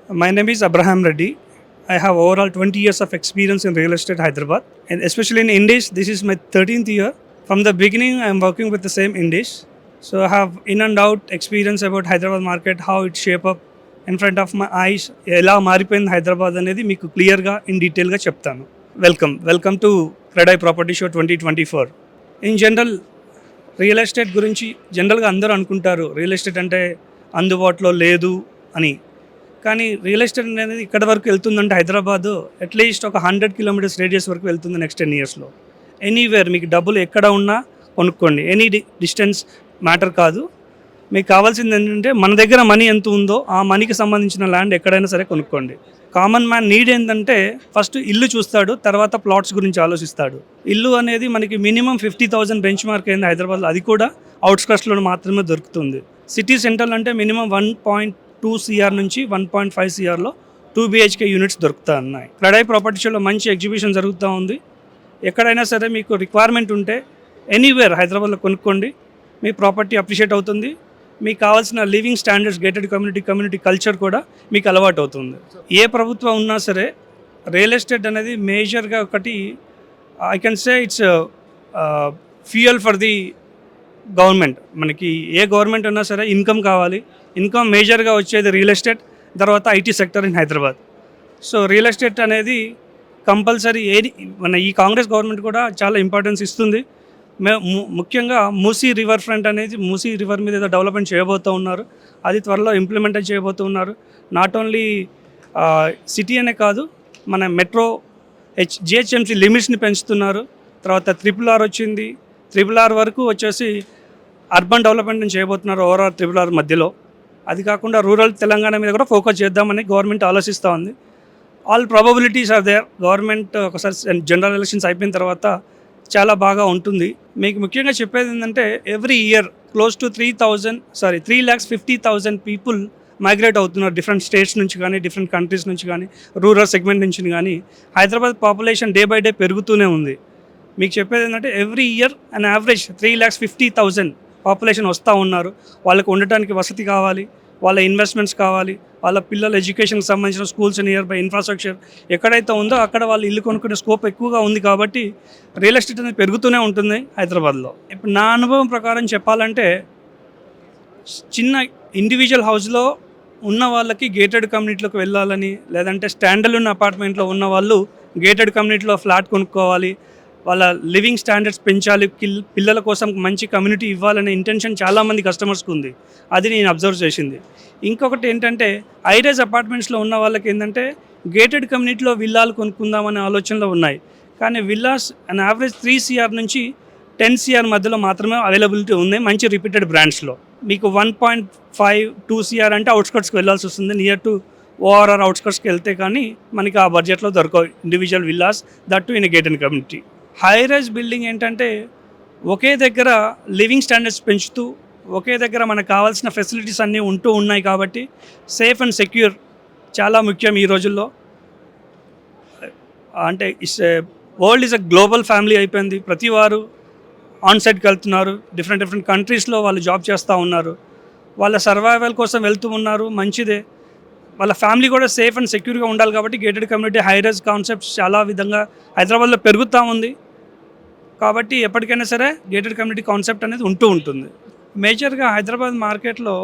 My name is Abraham Reddy. I have overall 20 years of experience in real estate Hyderabad, and especially in Indies. This is my 13th year. From the beginning, I am working with the same Indies. So I have in and out experience about Hyderabad market, how it shape up in front of my eyes. ఎలా మారిపోయింది హైదరాబాద్ అనేది మీకు క్లియర్గా in డీటెయిల్గా చెప్తాను. Welcome to CREDAI property show 2024. In general real estate గురించి జనరల్గా అందరూ అనుకుంటారు రియల్ ఎస్టేట్ అంటే అందుబాటులో లేదు అని. కానీ రియల్ ఎస్టేట్ అనేది ఇక్కడ వరకు వెళ్తుందంటే హైదరాబాద్ అట్లీస్ట్ ఒక 100 కిలోమీటర్స్ రేడియస్ వరకు వెళ్తుంది నెక్స్ట్ 10 ఇయర్స్లో. ఎనీవేర్ మీకు డబ్బులు ఎక్కడ ఉన్నా కొనుక్కోండి, ఎనీ డిస్టెన్స్ మ్యాటర్ కాదు. మీకు కావాల్సింది ఏంటంటే మన దగ్గర మనీ ఎంత ఉందో ఆ మనీకి సంబంధించిన ల్యాండ్ ఎక్కడైనా సరే కొనుక్కోండి. కామన్ మ్యాన్ నీడ్ ఏంటంటే ఫస్ట్ ఇల్లు చూస్తాడు, తర్వాత ప్లాట్స్ గురించి ఆలోచిస్తాడు. ఇల్లు అనేది మనకి మినిమం 50,000 బెంచ్ మార్క్ అయింది హైదరాబాద్లో, అది కూడా అవుట్స్కట్స్లో మాత్రమే దొరుకుతుంది. సిటీ సెంటర్ అంటే మినిమం 1.2 CR నుంచి 1.5 CRలో 2 BHK యూనిట్స్ దొరుకుతా ఉన్నాయి. క్రెడై ప్రాపర్టీ షోలో మంచి ఎగ్జిబిషన్ జరుగుతూ ఉంది. ఎక్కడైనా సరే మీకు రిక్వైర్మెంట్ ఉంటే ఎనీవేర్ హైదరాబాద్లో కొనుక్కోండి, మీ ప్రాపర్టీ అప్రిషియేట్ అవుతుంది. మీకు కావాల్సిన living standards, gated community culture కూడా మీకు అలవాటు అవుతుంది. ఏ ప్రభుత్వం ఉన్నా సరే రియల్ ఎస్టేట్ అనేది మేజర్గా ఒకటి I can say it's fuel for the government. మనకి ఏ గవర్నమెంట్ ఉన్నా సరే ఇన్కమ్ కావాలి. ఇన్కమ్ మేజర్గా వచ్చేది రియల్ ఎస్టేట్, తర్వాత IT sector in Hyderabad. So real estate అనేది కంపల్సరీ మన ఈ కాంగ్రెస్ గవర్నమెంట్ కూడా చాలా ఇంపార్టెన్స్ ఇస్తుంది. ముఖ్యంగా మూసీ రివర్ ఫ్రంట్ అనేది మూసీ రివర్ మీద ఏదో డెవలప్మెంట్ చేయబోతూ ఉన్నారు, అది త్వరలో ఇంప్లిమెంట్ చేయబోతూ ఉన్నారు. నాట్ ఓన్లీ సిటీ అనే కాదు, మన మెట్రో GHMC లిమిట్స్ని పెంచుతున్నారు. తర్వాత RRR వచ్చింది, RRR వరకు వచ్చేసి అర్బన్ డెవలప్మెంట్ని చేయబోతున్నారు ఓవరాల్ RRR మధ్యలో. అది కాకుండా రూరల్ తెలంగాణ మీద కూడా ఫోకస్ చేద్దామని గవర్నమెంట్ ఆలోచిస్తూ ఉంది. All probabilities are there. Government ఒకసారి జనరల్ ఎలక్షన్స్ అయిపోయిన తర్వాత చాలా బాగా ఉంటుంది. మీకు ముఖ్యంగా చెప్పేది ఏంటంటే every year close to 3,50,000 people migrate అవుతున్నారు డిఫరెంట్ స్టేట్స్ నుంచి కానీ, డిఫరెంట్ కంట్రీస్ నుంచి కానీ, రూరల్ సెగ్మెంట్ నుంచి కానీ. Hyderabad population day by day పెరుగుతూనే ఉంది. మీకు చెప్పేది ఏంటంటే every year an average 3,50,000 population వస్తూ ఉన్నారు. వాళ్ళకు ఉండటానికి వసతి కావాలి, వాళ్ళ ఇన్వెస్ట్మెంట్స్ కావాలి, వాళ్ళ పిల్లల ఎడ్యుకేషన్కి సంబంధించిన స్కూల్స్, నియర్ బై ఇన్ఫ్రాస్ట్రక్చర్ ఎక్కడైతే ఉందో అక్కడ వాళ్ళు ఇల్లు కొనుక్కునే స్కోప్ ఎక్కువగా ఉంది. కాబట్టి రియల్ ఎస్టేట్ అనేది పెరుగుతూనే ఉంటుంది హైదరాబాద్లో. ఇప్పుడు నా అనుభవం ప్రకారం చెప్పాలంటే చిన్న ఇండివిజువల్ హౌస్లో ఉన్న వాళ్ళకి గేటెడ్ కమ్యూనిటీలోకి వెళ్ళాలని, లేదంటే స్టాండర్డ్ అపార్ట్మెంట్లో ఉన్న వాళ్ళు గేటెడ్ కమ్యూనిటీలో ఫ్లాట్ కొనుక్కోవాలి, వాళ్ళ లివింగ్ స్టాండర్డ్స్ పెంచాలి, పిల్లల కోసం మంచి కమ్యూనిటీ ఇవ్వాలనే ఇంటెన్షన్ చాలామంది కస్టమర్స్కి ఉంది. అది నేను అబ్జర్వ్ చేసింది. ఇంకొకటి ఏంటంటే హైరైజ్ అపార్ట్మెంట్స్లో ఉన్న వాళ్ళకి ఏంటంటే గేటెడ్ కమ్యూనిటీలో విల్లాలు కొనుక్కుందామనే ఆలోచనలో ఉన్నాయి. కానీ విల్లాస్ అన్ యావరేజ్ 3 CR నుంచి 10 CR మధ్యలో మాత్రమే అవైలబిలిటీ ఉంది మంచి రిపీటెడ్ బ్రాండ్స్లో. మీకు 1.5-2 CR అంటే అవుట్స్కట్స్కి వెళ్ళాల్సి వస్తుంది. నియర్ టు ORR అవుట్స్కట్స్కి వెళ్తే కానీ మనకి ఆ బడ్జెట్లో దొరకవు individual villas, that too in gated community. High rise building ఏంటంటే ఒకే దగ్గర లివింగ్ స్టాండర్డ్స్ పెంచుతూ ఒకే దగ్గర మనకు కావాల్సిన ఫెసిలిటీస్ అన్నీ ఉంటూ ఉన్నాయి. కాబట్టి సేఫ్ అండ్ సెక్యూర్ చాలా ముఖ్యం ఈ రోజుల్లో. అంటే world is a global family అయిపోయింది. ప్రతి వారు ఆన్ సైట్కి వెళ్తున్నారు, డిఫరెంట్ కంట్రీస్లో వాళ్ళు జాబ్ చేస్తూ ఉన్నారు, వాళ్ళ సర్వైవల్ కోసం వెళ్తూ ఉన్నారు. మంచిదే, వాళ్ళ ఫ్యామిలీ కూడా సేఫ్ అండ్ సెక్యూర్గా ఉండాలి. కాబట్టి gated community, high rise concepts చాలా విధంగా హైదరాబాద్లో పెరుగుతూ ఉంది. కాబట్టి ఎప్పటికైనా సరే గేటెడ్ కమ్యూనిటీ కాన్సెప్ట్ అనేది ఉంటూ ఉంటుంది. మేజర్గా హైదరాబాద్ మార్కెట్లో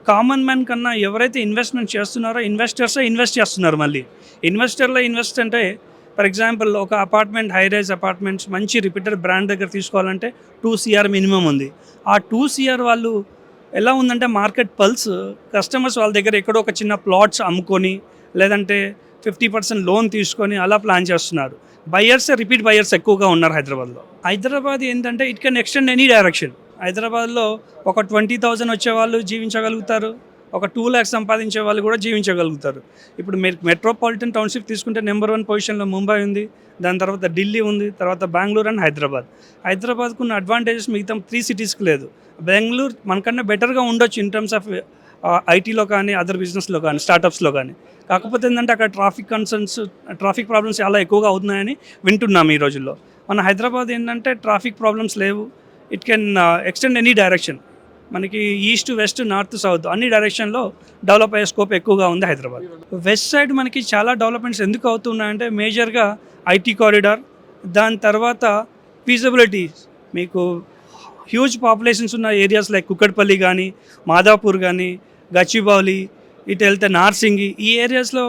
కామన్ మ్యాన్ కన్నా ఎవరైతే ఇన్వెస్ట్మెంట్ చేస్తున్నారో ఇన్వెస్టర్సే ఇన్వెస్ట్ చేస్తున్నారు. మళ్ళీ ఇన్వెస్ట్ అంటే ఫర్ ఎగ్జాంపుల్ ఒక అపార్ట్మెంట్, హై రైజ్ అపార్ట్మెంట్స్ మంచి రిపీటెడ్ బ్రాండ్ దగ్గర తీసుకోవాలంటే 2 CR మినిమం ఉంది. ఆ 2 CR వాళ్ళు ఎలా ఉందంటే మార్కెట్ పల్స్, కస్టమర్స్ వాళ్ళ దగ్గర ఎక్కడో ఒక చిన్న ప్లాట్స్ అమ్ముకొని లేదంటే 50% లోన్ తీసుకొని అలా ప్లాన్ చేస్తున్నారు. రిపీట్ బయర్స్ ఎక్కువగా ఉన్నారు హైదరాబాద్లో. హైదరాబాద్ ఏంటంటే it can extend any direction. హైదరాబాద్లో ఒక 20,000 వచ్చే వాళ్ళు జీవించగలుగుతారు, ఒక 2 lakhs సంపాదించే వాళ్ళు కూడా జీవించగలుగుతారు. ఇప్పుడు మీరు మెట్రోపాలిటన్ టౌన్షిప్ తీసుకుంటే నెంబర్ 1 పొజిషన్లో ముంబై ఉంది, దాని తర్వాత ఢిల్లీ ఉంది, తర్వాత బెంగళూరు అండ్ హైదరాబాద్కు ఉన్న అడ్వాంటేజెస్ మిగతా 3 cities లేదు. బెంగళూరు మనకన్నా బెటర్గా ఉండొచ్చు ఇన్ టర్మ్స్ ఆఫ్ ఐటీలో కానీ, అదర్ బిజినెస్లో కానీ, స్టార్టప్స్లో కానీ. కాకపోతే ఏంటంటే అక్కడ ట్రాఫిక్ ప్రాబ్లమ్స్ చాలా ఎక్కువగా అవుతున్నాయని వింటున్నాము ఈ రోజుల్లో. మన హైదరాబాద్ ఏంటంటే ట్రాఫిక్ ప్రాబ్లమ్స్ లేవు, it can extend any direction. మనకి ఈస్ట్ వెస్ట్ నార్త్ సౌత్ అన్ని డైరెక్షన్లో డెవలప్ అయ్యే స్కోప్ ఎక్కువగా ఉంది హైదరాబాద్. వెస్ట్ సైడ్ మనకి చాలా డెవలప్మెంట్స్ ఎందుకు అవుతున్నాయంటే మేజర్గా ఐటీ కారిడార్, దాని తర్వాత ఫీజిబిలిటీ, మీకు హ్యూజ్ పాపులేషన్స్ ఉన్న ఏరియాస్ లైక్ కుక్కట్పల్లి కానీ, మాదాపూర్ కానీ, గచ్చిబౌలి, ఇటు వెళ్తే నార్సింగి, ఈ ఏరియాస్లో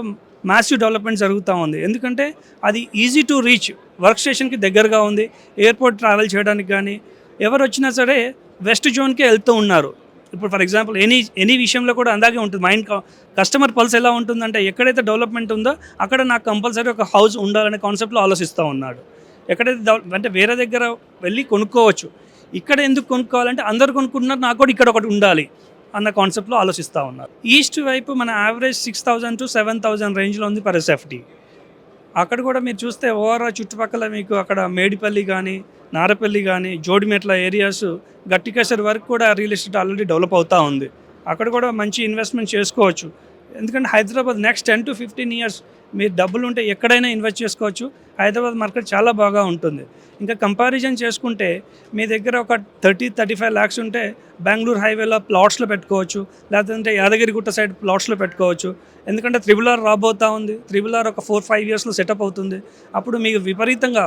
మ్యాసివ్ డెవలప్మెంట్ జరుగుతూ ఉంది. ఎందుకంటే అది ఈజీ టు రీచ్, వర్క్ స్టేషన్కి దగ్గరగా ఉంది, ఎయిర్పోర్ట్ ట్రావెల్ చేయడానికి కానీ ఎవరు వచ్చినా సరే వెస్ట్ జోన్కే వెళ్తూ ఉన్నారు. ఇప్పుడు ఫర్ ఎగ్జాంపుల్ ఎనీ విషయంలో కూడా అందాకే ఉంటుంది. మైండ్ కస్టమర్ పల్స్ ఎలా ఉంటుందంటే ఎక్కడైతే డెవలప్మెంట్ ఉందో అక్కడ నాకు కంపల్సరీ ఒక హౌస్ ఉండాలనే కాన్సెప్ట్లో ఆలోచిస్తూ ఉన్నాడు. ఎక్కడైతే అంటే వేరే దగ్గర వెళ్ళి కొనుక్కోవచ్చు, ఇక్కడ ఎందుకు కొనుక్కోవాలంటే అందరు కొనుక్కుంటున్నారు, నాకు కూడా ఇక్కడ ఒకటి ఉండాలి అన్న కాన్సెప్ట్లో ఆలోచిస్తూ ఉన్నారు. ఈస్ట్ వైపు మన యావరేజ్ 6,000 to 7,000 రేంజ్లో ఉంది పర్ ఎస్ఎఫ్టీ. అక్కడ కూడా మీరు చూస్తే ఓవరాల్ చుట్టుపక్కల మీకు అక్కడ మేడిపల్లి కానీ, నారపల్లి కానీ, జోడిమెట్ల ఏరియాస్, గట్టికేసరి వరకు కూడా రియల్ ఎస్టేట్ ఆల్రెడీ డెవలప్ అవుతూ ఉంది. అక్కడ కూడా మంచి ఇన్వెస్ట్మెంట్ చేసుకోవచ్చు. ఎందుకంటే హైదరాబాద్ నెక్స్ట్ 10 to 15 years మీరు డబ్బులు ఉంటే ఎక్కడైనా ఇన్వెస్ట్ చేసుకోవచ్చు. హైదరాబాద్ మార్కెట్ చాలా బాగా ఉంటుంది. ఇంకా కంపారిజన్ చేసుకుంటే మీ దగ్గర ఒక 30-35 lakhs ఉంటే బెంగళూరు హైవేలో ప్లాట్స్లో పెట్టుకోవచ్చు, లేదంటే యాదగిరిగుట్ట సైడ్ ప్లాట్స్లో పెట్టుకోవచ్చు. ఎందుకంటే త్రిబుల్ ఆర్ రాబోతూ ఉంది. త్రిబుల్ ఆర్ ఒక 4-5 yearsలో సెటప్ అవుతుంది. అప్పుడు మీకు విపరీతంగా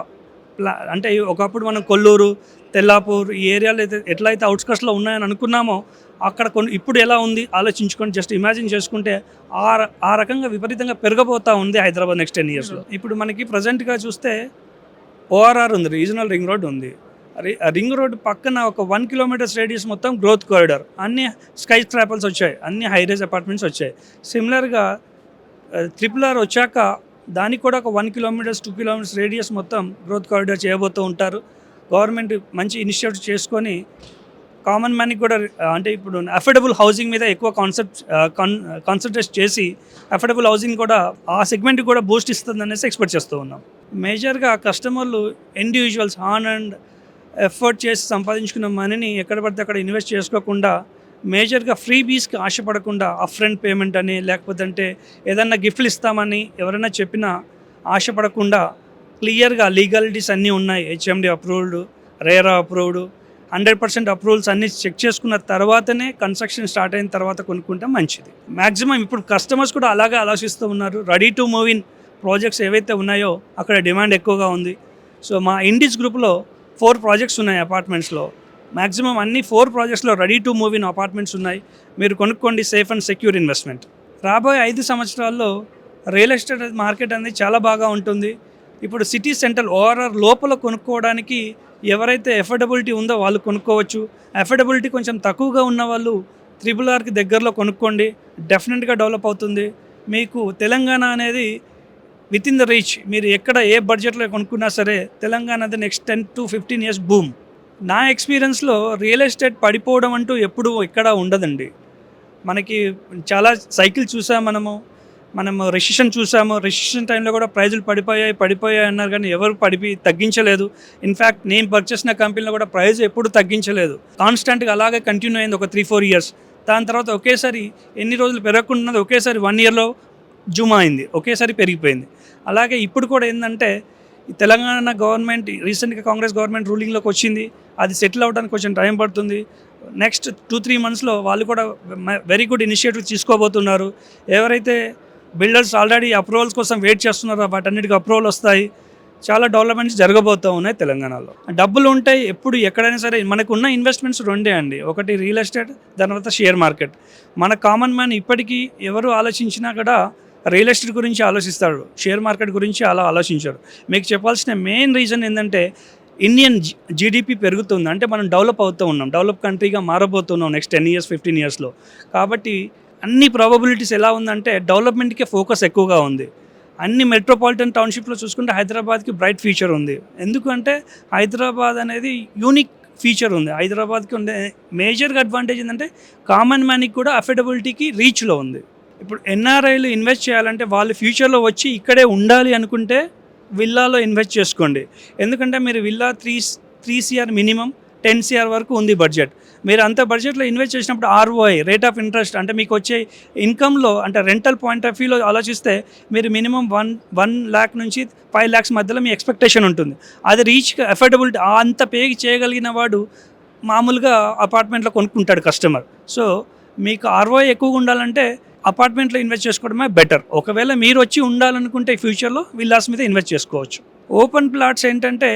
అంటే ఒకప్పుడు మనం కొల్లూరు, తెల్లాపూర్ ఈ ఏరియాలో అయితే ఎట్లయితే అవుట్స్కట్స్లో ఉన్నాయని అనుకున్నామో అక్కడ ఇప్పుడు ఎలా ఉంది ఆలోచించుకొని జస్ట్ ఇమాజిన్ చేసుకుంటే ఆ రకంగా విపరీతంగా పెరగబోతూ ఉంది హైదరాబాద్ నెక్స్ట్ 10 yearsలో. ఇప్పుడు మనకి ప్రజెంట్గా చూస్తే ఓఆర్ఆర్ ఉంది, రీజనల్ రింగ్ రోడ్ ఉంది. రింగ్ రోడ్ పక్కన ఒక 1 kilometers రేడియస్ మొత్తం గ్రోత్ కారిడార్, అన్ని స్కై స్క్రాపల్స్ వచ్చాయి, అన్ని హైరేజ్ అపార్ట్మెంట్స్ వచ్చాయి. సిమిలర్గా ట్రిపుల్ ఆర్ వచ్చాక దానికి కూడా ఒక 1 kilometers 2 kilometers రేడియస్ మొత్తం గ్రోత్ కారిడార్ చేయబోతూ ఉంటారు. గవర్నమెంట్ మంచి ఇనిషియేటివ్ చేసుకొని కామన్ మ్యాన్కి కూడా అంటే ఇప్పుడు అఫోర్డబుల్ హౌసింగ్ మీద ఎక్కువ కాన్సన్ట్రేట్ చేసి అఫోర్డబుల్ హౌసింగ్ కూడా ఆ సెగ్మెంట్కి కూడా బూస్ట్ ఇస్తుంది అనేసి ఎక్స్పెక్ట్ చేస్తూ ఉన్నాం. మేజర్గా కస్టమర్లు ఇండివిజువల్స్ ఆన్ అండ్ ఎఫర్ట్ చేసి సంపాదించుకున్న మనీని ఎక్కడ పడితే అక్కడ ఇన్వెస్ట్ చేసుకోకుండా మేజర్గా ఫ్రీ బీస్కి ఆశపడకుండా అప్‌ఫ్రంట్ పేమెంట్ అని లేకపోతే అంటే ఏదన్నా గిఫ్ట్లు ఇస్తామని ఎవరైనా చెప్పినా ఆశపడకుండా క్లియర్గా లీగాలిటీస్ అన్నీ ఉన్నాయి, HMD approved, RERA approved, 100% approvals అన్నీ చెక్ చేసుకున్న తర్వాతనే కన్స్ట్రక్షన్ స్టార్ట్ అయిన తర్వాత కొనుక్కుంటే మంచిది. మ్యాక్సిమం ఇప్పుడు కస్టమర్స్ కూడా అలాగే ఆలోచిస్తూ ఉన్నారు. Ready to move in projects ఏవైతే ఉన్నాయో అక్కడ డిమాండ్ ఎక్కువగా ఉంది. సో మా ఇండిస్ గ్రూప్లో 4 ప్రాజెక్ట్స్ ఉన్నాయి అపార్ట్మెంట్స్లో. మ్యాక్సిమం అన్ని 4 ప్రాజెక్ట్స్లో ready to move in apartments ఉన్నాయి. మీరు కొనుక్కోండి, సేఫ్ అండ్ సెక్యూర్ ఇన్వెస్ట్మెంట్. రాబోయే 5 సంవత్సరాల్లో రియల్ ఎస్టేట్ మార్కెట్ అనేది చాలా బాగా ఉంటుంది. ఇప్పుడు సిటీ సెంటర్ ఓఆర్ఆర్ లోపల కొనుక్కోవడానికి ఎవరైతే ఎఫోర్డబిలిటీ ఉందో వాళ్ళు కొనుక్కోవచ్చు. ఎఫోర్డబిలిటీ కొంచెం తక్కువగా ఉన్న వాళ్ళు ట్రిపుల్ ఆర్కి దగ్గరలో కొనుక్కోండి, డెఫినెట్గా డెవలప్ అవుతుంది. మీకు తెలంగాణ అనేది విత్ ఇన్ ద రీచ్, మీరు ఎక్కడ ఏ బడ్జెట్లో కొనుక్కున్నా సరే తెలంగాణ అనేది నెక్స్ట్ 10 to 15 years బూమ్. నా ఎక్స్పీరియన్స్లో రియల్ ఎస్టేట్ పడిపోవడం అంటూ ఎప్పుడూ ఎక్కడా ఉండదండి. మనకి చాలా సైకిల్ చూసాం, మనము రెసిషన్ చూసాము. రెసిషన్ టైంలో కూడా ప్రైజులు పడిపోయాయి అన్నారు, కానీ ఎవరు తగ్గించలేదు. ఇన్ఫ్యాక్ట్ నేను పర్చేస్ చేసిన కంపెనీలో కూడా ప్రైజ్ ఎప్పుడు తగ్గించలేదు, కాన్స్టెంట్గా అలాగే కంటిన్యూ అయింది ఒక 3-4 years. దాని తర్వాత ఒకేసారి ఎన్ని రోజులు పెరగకుండా ఒకేసారి 1 yearలో జూమ్ అయింది, ఒకేసారి పెరిగిపోయింది. అలాగే ఇప్పుడు కూడా ఏంటంటే తెలంగాణ గవర్నమెంట్ రీసెంట్గా కాంగ్రెస్ గవర్నమెంట్ రూలింగ్లోకి వచ్చింది, అది సెటిల్ అవ్వడానికి కొంచెం టైం పడుతుంది. నెక్స్ట్ 2-3 monthsలో వాళ్ళు కూడా వెరీ గుడ్ ఇనిషియేటివ్ తీసుకోబోతున్నారు. ఎవరైతే బిల్డర్స్ ఆల్రెడీ అప్రూవల్స్ కోసం వెయిట్ చేస్తున్నారో వాటన్నిటికీ అప్రూవల్ వస్తాయి. చాలా డెవలప్మెంట్స్ జరగబోతూ ఉన్నాయి తెలంగాణలో. డబ్బులు ఉంటాయి ఎప్పుడు ఎక్కడైనా సరే. మనకున్న ఇన్వెస్ట్మెంట్స్ 2 అండి, ఒకటి రియల్ ఎస్టేట్, దాని తర్వాత షేర్ మార్కెట్. మన కామన్ మ్యాన్ ఇప్పటికీ ఎవరు ఆలోచించినా కూడా రియల్ ఎస్టేట్ గురించి ఆలోచిస్తాడు, షేర్ మార్కెట్ గురించి అలా ఆలోచించాడు. మీకు చెప్పాల్సిన మెయిన్ రీజన్ ఏంటంటే ఇండియన్ జీడిపి పెరుగుతుంది, అంటే మనం డెవలప్ అవుతూ ఉన్నాం, డెవలప్ కంట్రీగా మారబోతున్నాం నెక్స్ట్ 10 years 15 yearsలో. కాబట్టి అన్ని ప్రాబబిలిటీస్ ఎలా ఉందంటే డెవలప్మెంట్కే ఫోకస్ ఎక్కువగా ఉంది. అన్ని మెట్రోపాలిటన్ టౌన్షిప్లో చూసుకుంటే హైదరాబాద్కి బ్రైట్ ఫ్యూచర్ ఉంది. ఎందుకంటే హైదరాబాద్ అనేది యూనిక్ ఫీచర్ ఉంది. హైదరాబాద్కి ఉండే మేజర్గా అడ్వాంటేజ్ ఏంటంటే కామన్ మ్యాన్కి కూడా అఫోర్డబిలిటీకి రీచ్లో ఉంది. ఇప్పుడు ఎన్ఆర్ఐలు ఇన్వెస్ట్ చేయాలంటే వాళ్ళు ఫ్యూచర్లో వచ్చి ఇక్కడే ఉండాలి అనుకుంటే విల్లాలో ఇన్వెస్ట్ చేసుకోండి. ఎందుకంటే మీరు విల్లా 3 CR మినిమం 10 CR వరకు ఉంది బడ్జెట్. మీరు అంత బడ్జెట్లో ఇన్వెస్ట్ చేసినప్పుడు ROI, రేట్ ఆఫ్ ఇంట్రెస్ట్, అంటే మీకు వచ్చే ఇన్కంలో అంటే రెంటల్ పాయింట్ ఆఫ్ వ్యూలో ఆలోచిస్తే మీరు మినిమం 1 lakh నుంచి 5 lakhs మధ్యలో మీ ఎక్స్పెక్టేషన్ ఉంటుంది. అది రీచ్ అఫోర్డబిలిటీ అంత పే చేయగలిగిన వాడు మామూలుగా అపార్ట్మెంట్లో కొనుక్కుంటాడు కస్టమర్. సో మీకు ఆర్ఓఐ ఎక్కువగా ఉండాలంటే అపార్ట్మెంట్లో ఇన్వెస్ట్ చేసుకోవడమే బెటర్. ఒకవేళ మీరు వచ్చి ఉండాలనుకుంటే ఫ్యూచర్లో విల్లాస్ మీద ఇన్వెస్ట్ చేసుకోవచ్చు. ఓపెన్ ప్లాట్స్ ఏంటంటే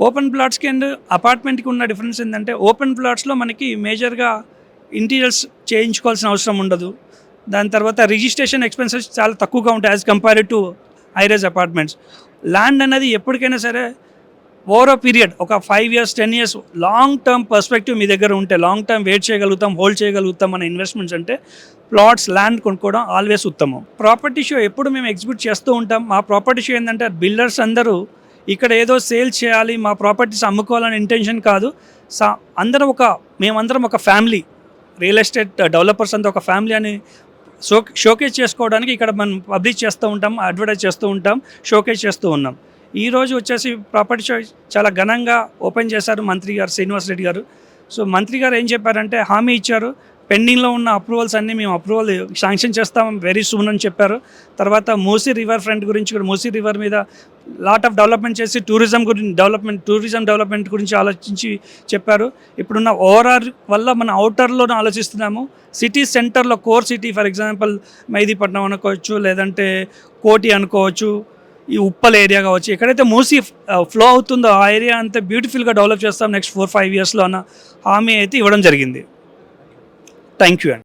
ఓపెన్ ప్లాట్స్కి అండ్ అపార్ట్మెంట్కి ఉన్న డిఫరెన్స్ ఏంటంటే ఓపెన్ ప్లాట్స్లో మనకి మేజర్గా ఇంటీరియర్స్ చేయించుకోవాల్సిన అవసరం ఉండదు. దాని తర్వాత రిజిస్ట్రేషన్ ఎక్స్పెన్సెస్ చాలా తక్కువగా ఉంటాయి as compared to హైరేజ్ apartments. Land అనేది ఎప్పటికైనా సరే ఓవర్ పీరియడ్ ఒక 5 years 10 years long term perspective మీ దగ్గర ఉంటే లాంగ్ టర్మ్ వెయిట్ చేయగలుగుతాం, హోల్డ్ చేయగలుగుతాం అనే ఇన్వెస్ట్మెంట్స్ అంటే ప్లాట్స్ ల్యాండ్ కొనుక్కోవడం ఆల్వేస్ ఉత్తమం. ప్రాపర్టీ షో ఎప్పుడు మేము ఎగ్జిబిట్ చేస్తూ ఉంటాం. మా ప్రాపర్టీ షో ఏంటంటే బిల్డర్స్ అందరూ ఇక్కడ ఏదో సేల్ చేయాలి, మా ప్రాపర్టీస్ అమ్ముకోవాలనే ఇంటెన్షన్ కాదు. మేమందరం ఒక ఫ్యామిలీ, రియల్ ఎస్టేట్ డెవలపర్స్ అంతా ఒక ఫ్యామిలీ అని షోకేస్ చేసుకోవడానికి ఇక్కడ మనం పబ్లిష్ చేస్తూ ఉంటాం, అడ్వర్టైజ్ చేస్తూ ఉంటాం, షోకేస్ చేస్తూ ఉన్నాం. ఈరోజు వచ్చేసి ప్రాపర్టీ షో చాలా ఘనంగా ఓపెన్ చేశారు మంత్రి గారు, శ్రీనివాస్ రెడ్డి గారు. సో మంత్రి గారు ఏం చెప్పారంటే హామీ ఇచ్చారు, పెండింగ్లో ఉన్న అప్రూవల్స్ అన్నీ మేము అప్రూవల్ శాంక్షన్ చేస్తాం వెరీ సూన్ అని చెప్పారు. తర్వాత మూసీ రివర్ ఫ్రంట్ గురించి కూడా, మూసీ రివర్ మీద లాట్ ఆఫ్ డెవలప్మెంట్ చేసి టూరిజం డెవలప్మెంట్ గురించి ఆలోచించి చెప్పారు. ఇప్పుడున్న ఓవరాల్ వల్ల మన అవుటర్లోనే ఆలోచిస్తున్నాము. సిటీ సెంటర్లో core city for example Mehdipatnam అనుకోవచ్చు, లేదంటే కోటి అనుకోవచ్చు, ఈ ఉప్పల్ ఏరియా కావచ్చు, ఎక్కడైతే మూసీ ఫ్లో అవుతుందో ఆ ఏరియా అంతా బ్యూటిఫుల్గా డెవలప్ చేస్తాం నెక్స్ట్ 4-5 yearsలో అన్న హామీ అయితే ఇవ్వడం జరిగింది. థ్యాంక్ యూ అండి.